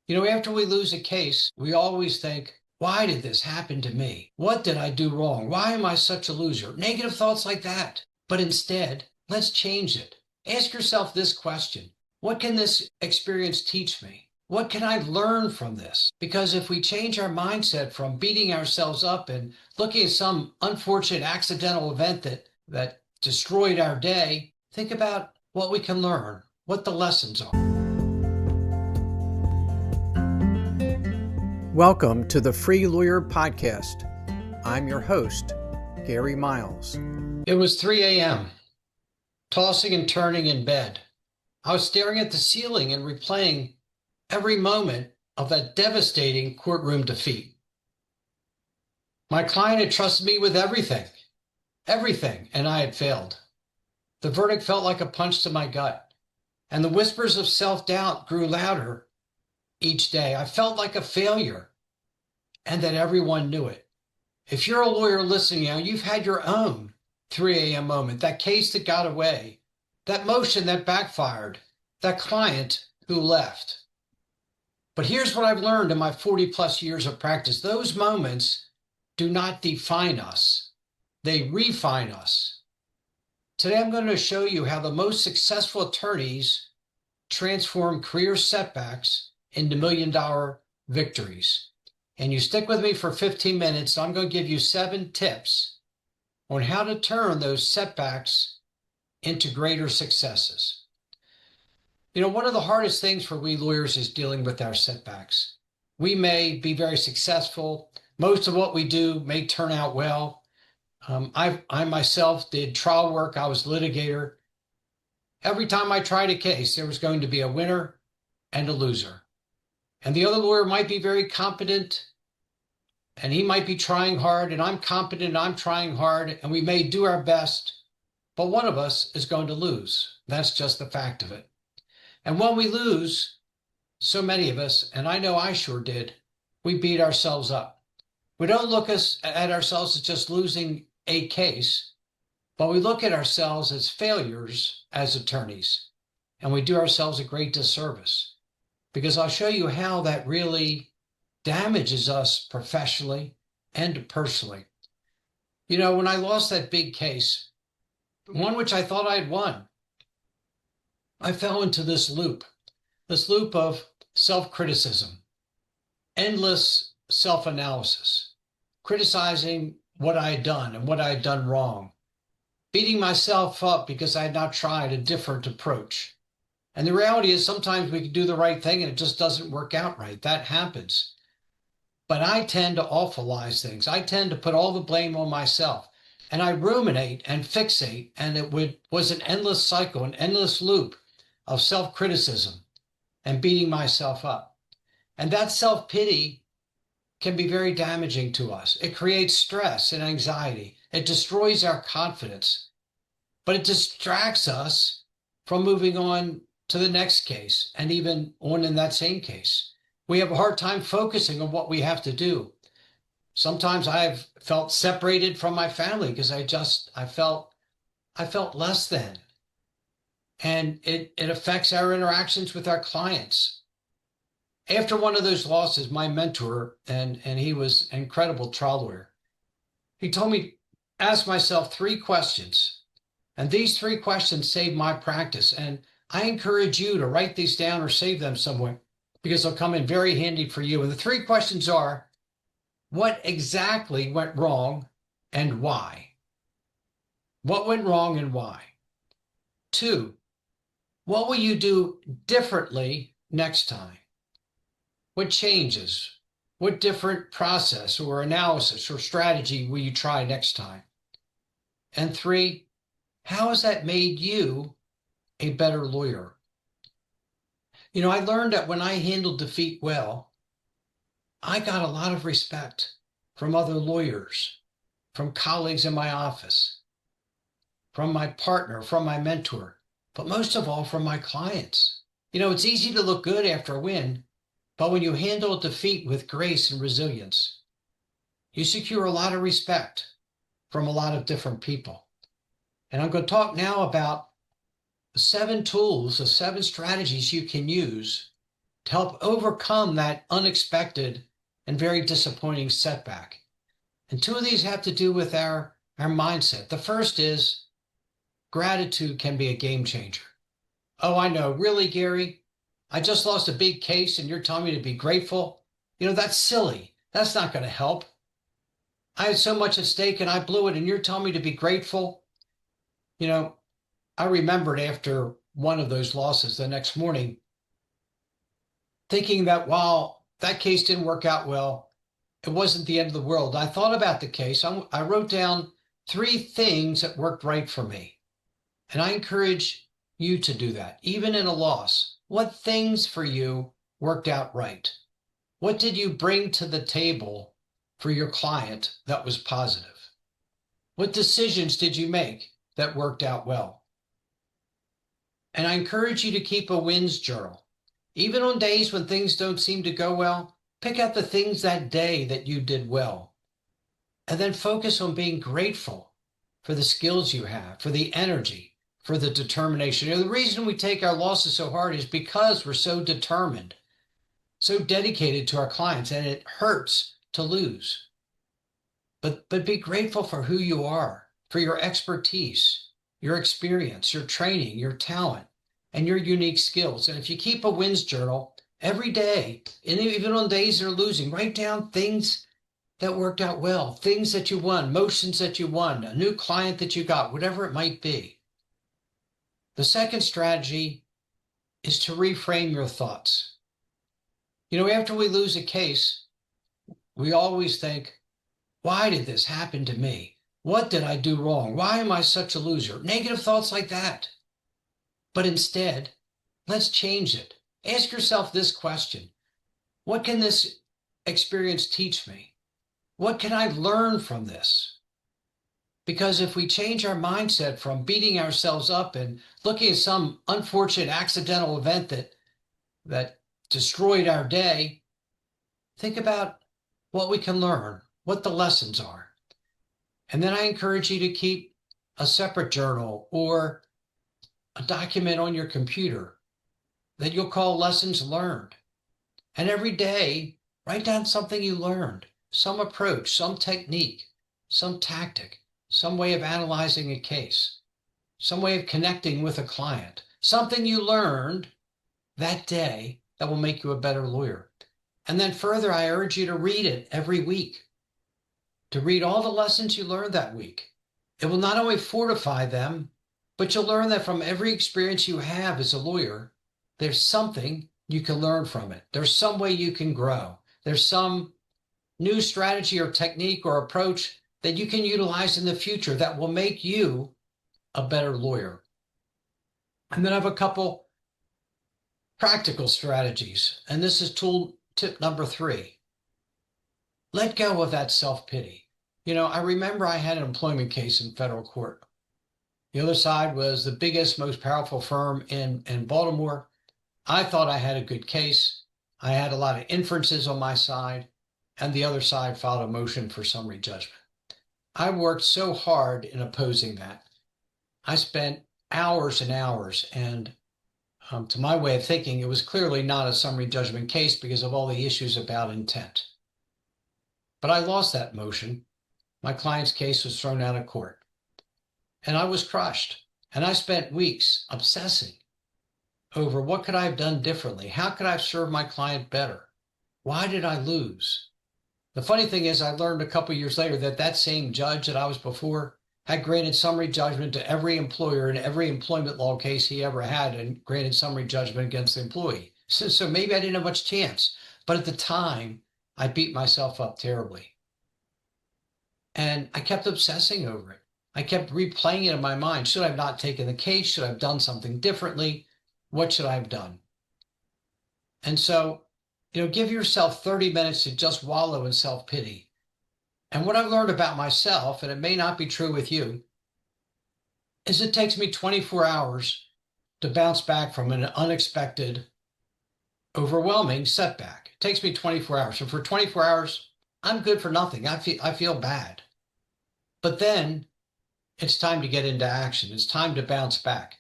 After we lose a case, we always think, why did this happen to me? What did I do wrong? Why am I such a loser? Negative thoughts like that. But instead, let's change it. Ask yourself this question. What can this experience teach me? What can I learn from this? Because if we change our mindset from beating ourselves up and looking at some unfortunate accidental event that destroyed our day, think about what we can learn, what the lessons are. Welcome to the Free Lawyer Podcast. I'm your host, Gary Miles. It was 3 a.m., tossing and turning in bed. I was staring at the ceiling and replaying every moment of that devastating courtroom defeat. My client had trusted me with everything, and I had failed. The verdict felt like a punch to my gut, and the whispers of self-doubt grew louder each day. I felt like a failure, and that everyone knew it. If you're a lawyer listening now, you've had your own 3 a.m. moment, that case that got away, that motion that backfired, that client who left. But here's what I've learned in my 40 plus years of practice. Those moments do not define us. They refine us. Today, I'm going to show you how the most successful attorneys transform career setbacks into million-dollar victories. And you stick with me for 15 minutes. I'm going to give you 7 tips on how to turn those setbacks into greater successes. One of the hardest things for we lawyers is dealing with our setbacks. We may be very successful. Most of what we do may turn out well. I myself did trial work. I was a litigator. Every time I tried a case, there was going to be a winner and a loser. And the other lawyer might be very competent, and he might be trying hard, and I'm competent, and I'm trying hard, and we may do our best, but one of us is going to lose. That's just the fact of it. And when we lose, so many of us, and I know I sure did, we beat ourselves up. We don't look at ourselves as just losing a case, but we look at ourselves as failures as attorneys, and we do ourselves a great disservice. Because I'll show you how that really damages us professionally and personally. When I lost that big case, one which I thought I'd won, I fell into this loop of self-criticism, endless self-analysis, criticizing what I had done and what I had done wrong, beating myself up because I had not tried a different approach. And the reality is sometimes we can do the right thing and it just doesn't work out right. That happens. But I tend to awfulize things. I tend to put all the blame on myself. And I ruminate and fixate, and it was an endless cycle, an endless loop of self-criticism and beating myself up. And that self-pity can be very damaging to us. It creates stress and anxiety. It destroys our confidence. But it distracts us from moving on to the next case, and even on in that same case. We have a hard time focusing on what we have to do. Sometimes I've felt separated from my family because I felt less than. And it affects our interactions with our clients. After one of those losses, my mentor, and he was an incredible trial lawyer, he told me, ask myself 3 questions. And these 3 questions saved my practice. And I encourage you to write these down or save them somewhere because they'll come in very handy for you. And the 3 questions are, what exactly went wrong and why? What went wrong and why? 2, what will you do differently next time? What changes? What different process or analysis or strategy will you try next time? And 3, how has that made you a better lawyer? I learned that when I handled defeat well, I got a lot of respect from other lawyers, from colleagues in my office, from my partner, from my mentor, but most of all from my clients. It's easy to look good after a win, but when you handle defeat with grace and resilience, you secure a lot of respect from a lot of different people. And I'm going to talk now about 7 tools, the 7 strategies you can use to help overcome that unexpected and very disappointing setback. And two of these have to do with our mindset. The first is gratitude can be a game changer. Oh, I know. Really, Gary? I just lost a big case and you're telling me to be grateful? That's silly. That's not going to help. I had so much at stake and I blew it and you're telling me to be grateful? I remembered after one of those losses the next morning, thinking that while that case didn't work out well, it wasn't the end of the world. I thought about the case. I wrote down 3 things that worked right for me. And I encourage you to do that, even in a loss. What things for you worked out right? What did you bring to the table for your client that was positive? What decisions did you make that worked out well? And I encourage you to keep a wins journal. Even on days when things don't seem to go well, pick out the things that day that you did well. And then focus on being grateful for the skills you have, for the energy, for the determination. The reason we take our losses so hard is because we're so determined, so dedicated to our clients, and it hurts to lose. But be grateful for who you are, for your expertise, your experience, your training, your talent, and your unique skills. And if you keep a wins journal every day, and even on days you're losing, write down things that worked out well, things that you won, motions that you won, a new client that you got, whatever it might be. The second strategy is to reframe your thoughts. After we lose a case, we always think, why did this happen to me? What did I do wrong? Why am I such a loser? Negative thoughts like that. But instead, let's change it. Ask yourself this question. What can this experience teach me? What can I learn from this? Because if we change our mindset from beating ourselves up and looking at some unfortunate accidental event that destroyed our day, think about what we can learn, what the lessons are. And then I encourage you to keep a separate journal or a document on your computer that you'll call lessons learned. And every day, write down something you learned, some approach, some technique, some tactic, some way of analyzing a case, some way of connecting with a client, something you learned that day that will make you a better lawyer. And then further, I urge you to read it every week, to read all the lessons you learned that week. It will not only fortify them, but you'll learn that from every experience you have as a lawyer, there's something you can learn from it. There's some way you can grow. There's some new strategy or technique or approach that you can utilize in the future that will make you a better lawyer. And then I have a couple practical strategies. And this is tip number 3. Let go of that self-pity. I remember I had an employment case in federal court. The other side was the biggest, most powerful firm in Baltimore. I thought I had a good case. I had a lot of inferences on my side, and the other side filed a motion for summary judgment. I worked so hard in opposing that. I spent hours and hours, and to my way of thinking, it was clearly not a summary judgment case because of all the issues about intent. But I lost that motion. My client's case was thrown out of court. And I was crushed. And I spent weeks obsessing over what could I have done differently? How could I have served my client better? Why did I lose? The funny thing is, I learned a couple years later that same judge that I was before had granted summary judgment to every employer in every employment law case he ever had and granted summary judgment against the employee. So maybe I didn't have much chance. But at the time, I beat myself up terribly. And I kept obsessing over it. I kept replaying it in my mind. Should I have not taken the case? Should I have done something differently? What should I have done? And so, give yourself 30 minutes to just wallow in self-pity. And what I've learned about myself, and it may not be true with you, is it takes me 24 hours to bounce back from an unexpected, overwhelming setback. It takes me 24 hours. So for 24 hours, I'm good for nothing. I feel bad. But then it's time to get into action. It's time to bounce back.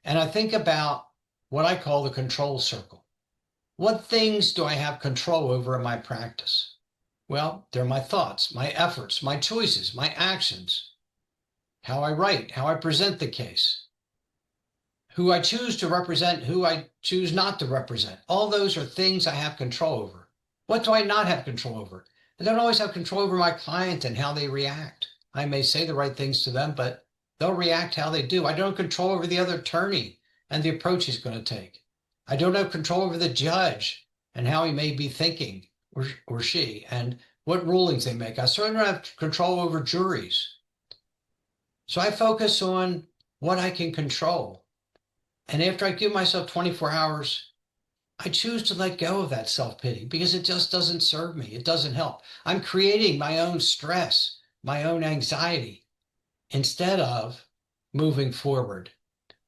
And I think about what I call the control circle. What things do I have control over in my practice? Well, they're my thoughts, my efforts, my choices, my actions, how I write, how I present the case, who I choose to represent, who I choose not to represent. All those are things I have control over. What do I not have control over? I don't always have control over my client and how they react. I may say the right things to them, but they'll react how they do. I don't have control over the other attorney and the approach he's going to take. I don't have control over the judge and how he may be thinking, or she, and what rulings they make. I certainly don't have control over juries. So I focus on what I can control. And after I give myself 24 hours, I choose to let go of that self-pity because it just doesn't serve me. It doesn't help. I'm creating my own stress, my own anxiety, instead of moving forward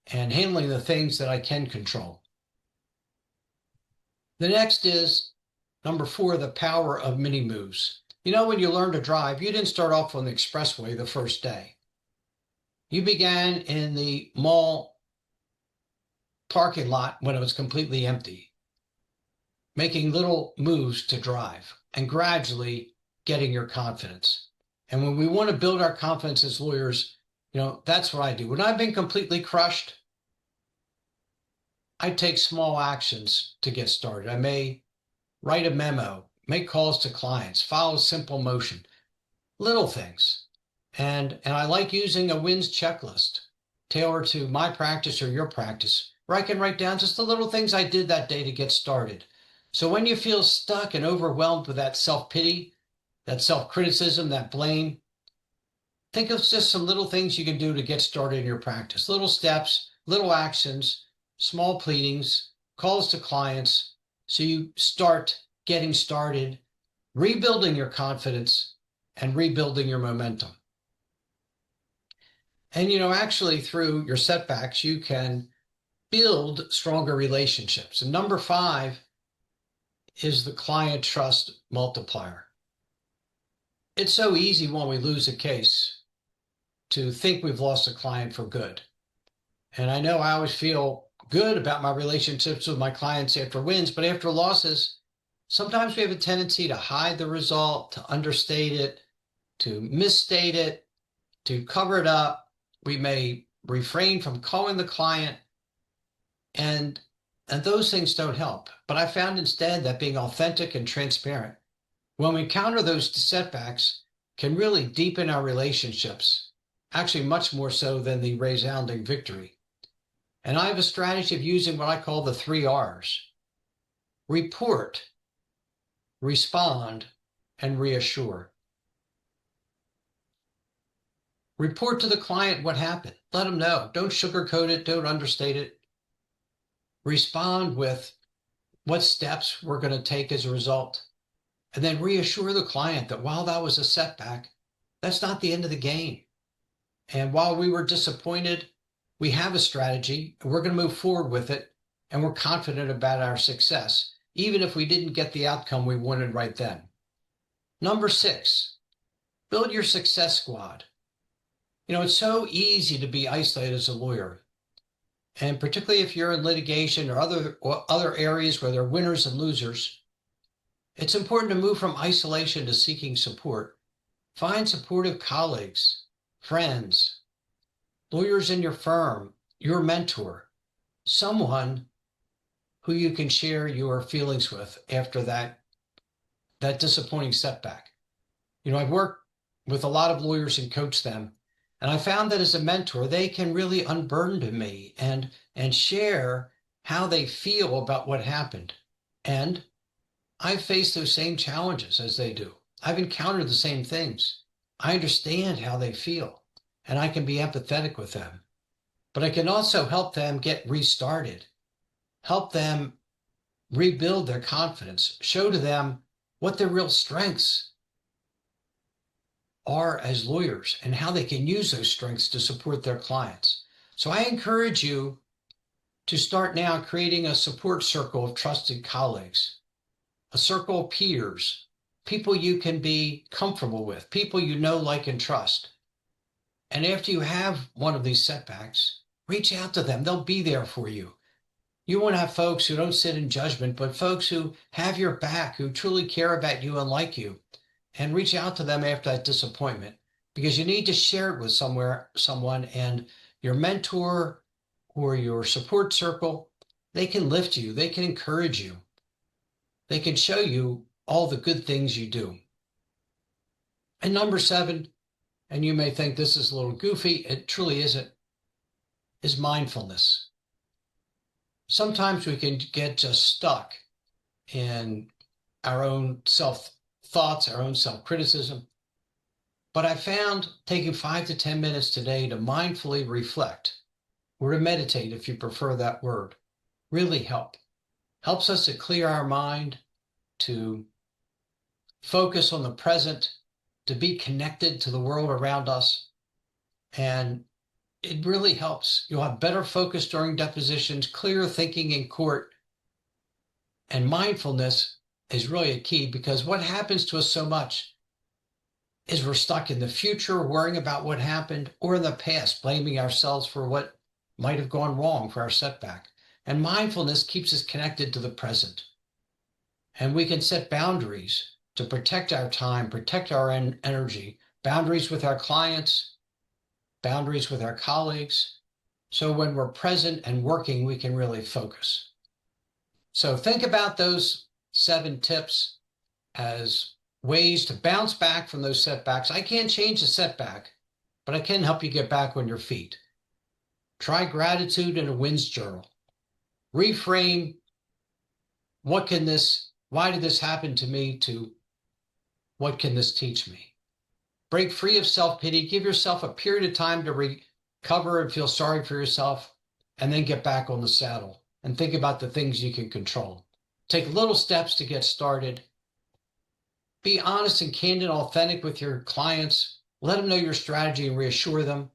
and handling the things that I can control. The next is number 4, the power of mini moves. You know, when you learn to drive, you didn't start off on the expressway the first day. You began in the mall parking lot when it was completely empty, making little moves to drive and gradually getting your confidence. And when we want to build our confidence as lawyers, that's what I do. When I've been completely crushed, I take small actions to get started. I may write a memo, make calls to clients, follow a simple motion, little things. And I like using a wins checklist tailored to my practice or your practice, where I can write down just the little things I did that day to get started. So when you feel stuck and overwhelmed with that self-pity, that self-criticism, that blame, think of just some little things you can do to get started in your practice. Little steps, little actions, small pleadings, calls to clients. So you start getting started, rebuilding your confidence and rebuilding your momentum. And, actually through your setbacks, you can build stronger relationships. And number 5 is the client trust multiplier. It's so easy when we lose a case to think we've lost a client for good. And I know I always feel good about my relationships with my clients after wins, but after losses, sometimes we have a tendency to hide the result, to understate it, to misstate it, to cover it up. We may refrain from calling the client, and those things don't help. But I found instead that being authentic and transparent, when we encounter those setbacks, can really deepen our relationships, actually much more so than the resounding victory. And I have a strategy of using what I call the 3 R's: report, respond, and reassure. Report to the client what happened. Let them know. Don't sugarcoat it. Don't understate it. Respond with what steps we're going to take as a result. And then reassure the client that while that was a setback, that's not the end of the game. And while we were disappointed, we have a strategy, and we're going to move forward with it, and we're confident about our success, even if we didn't get the outcome we wanted right then. Number 6, build your success squad. It's so easy to be isolated as a lawyer, and particularly if you're in litigation or other areas where there are winners and losers. It's important to move from isolation to seeking support. Find supportive colleagues, friends, lawyers in your firm, your mentor, someone who you can share your feelings with after that disappointing setback. I've worked with a lot of lawyers and coached them, and I found that as a mentor, they can really unburden me and share how they feel about what happened. And I've faced those same challenges as they do. I've encountered the same things. I understand how they feel, and I can be empathetic with them. But I can also help them get restarted, help them rebuild their confidence, show to them what their real strengths are as lawyers and how they can use those strengths to support their clients. So I encourage you to start now creating a support circle of trusted colleagues, a circle of peers, people you can be comfortable with, people you know, like, and trust. And after you have one of these setbacks, reach out to them. They'll be there for you. You want to have folks who don't sit in judgment, but folks who have your back, who truly care about you and like you, and reach out to them after that disappointment, because you need to share it with someone, and your mentor or your support circle, they can lift you, they can encourage you, they can show you all the good things you do. And number 7, and you may think this is a little goofy, it truly isn't, is mindfulness. Sometimes we can get just stuck in our own self-thoughts, our own self-criticism. But I found taking 5 to 10 minutes today to mindfully reflect, or to meditate if you prefer that word, really helps us to clear our mind, to focus on the present, to be connected to the world around us. And it really helps. You'll have better focus during depositions, clearer thinking in court. And mindfulness is really a key, because what happens to us so much is we're stuck in the future, worrying about what happened, or in the past, blaming ourselves for what might have gone wrong, for our setback. And mindfulness keeps us connected to the present. And we can set boundaries to protect our time, protect our energy, boundaries with our clients, boundaries with our colleagues. So when we're present and working, we can really focus. So think about those 7 tips as ways to bounce back from those setbacks. I can't change the setback, but I can help you get back on your feet. Try gratitude in a wins journal. Reframe, why did this happen to me, to what can this teach me? Break free of self-pity. Give yourself a period of time to recover and feel sorry for yourself, and then get back on the saddle and think about the things you can control. Take little steps to get started. Be honest and candid, authentic with your clients. Let them know your strategy and reassure them.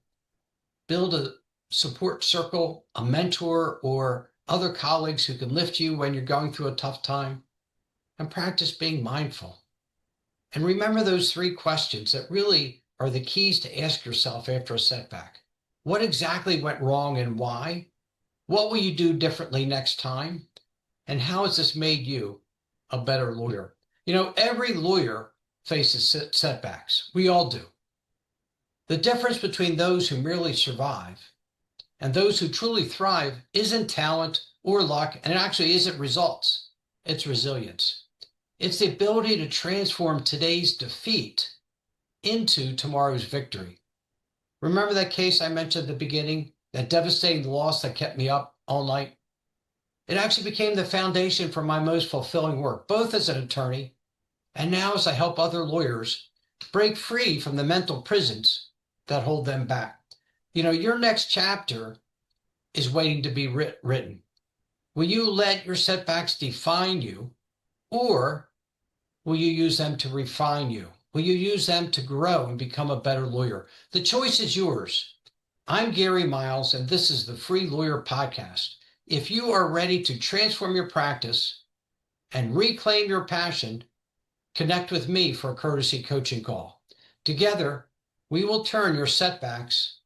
Build a support circle, a mentor, or other colleagues who can lift you when you're going through a tough time. And practice being mindful. And remember those 3 questions that really are the keys to ask yourself after a setback. What exactly went wrong and why? What will you do differently next time? And how has this made you a better lawyer? You know, every lawyer faces setbacks. We all do. The difference between those who merely survive and those who truly thrive isn't talent or luck, and it actually isn't results. It's resilience. It's the ability to transform today's defeat into tomorrow's victory. Remember that case I mentioned at the beginning, that devastating loss that kept me up all night? It actually became the foundation for my most fulfilling work, both as an attorney and now as I help other lawyers break free from the mental prisons that hold them back. You know, your next chapter is waiting to be written. Will you let your setbacks define you, or will you use them to refine you? Will you use them to grow and become a better lawyer? The choice is yours. I'm Gary Miles, and this is the Free Lawyer Podcast. If you are ready to transform your practice and reclaim your passion, connect with me for a courtesy coaching call. Together, we will turn your setbacks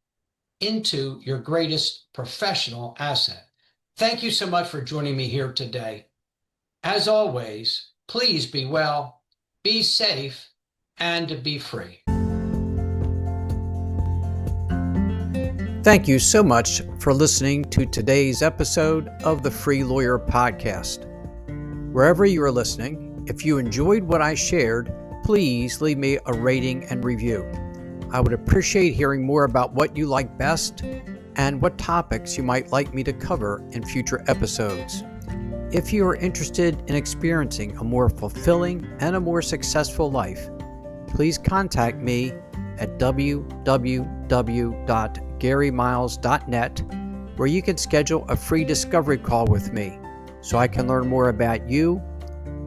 into your greatest professional asset. Thank you so much for joining me here today. As always, please be well, be safe, and be free. Thank you so much for listening to today's episode of the Free Lawyer Podcast. Wherever you are listening, if you enjoyed what I shared, please leave me a rating and review. I would appreciate hearing more about what you like best and what topics you might like me to cover in future episodes. If you are interested in experiencing a more fulfilling and a more successful life, please contact me at www.garymiles.net, where you can schedule a free discovery call with me so I can learn more about you,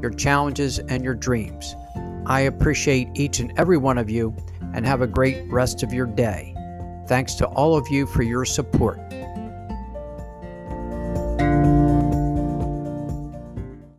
your challenges, and your dreams. I appreciate each and every one of you, and have a great rest of your day. Thanks to all of you for your support.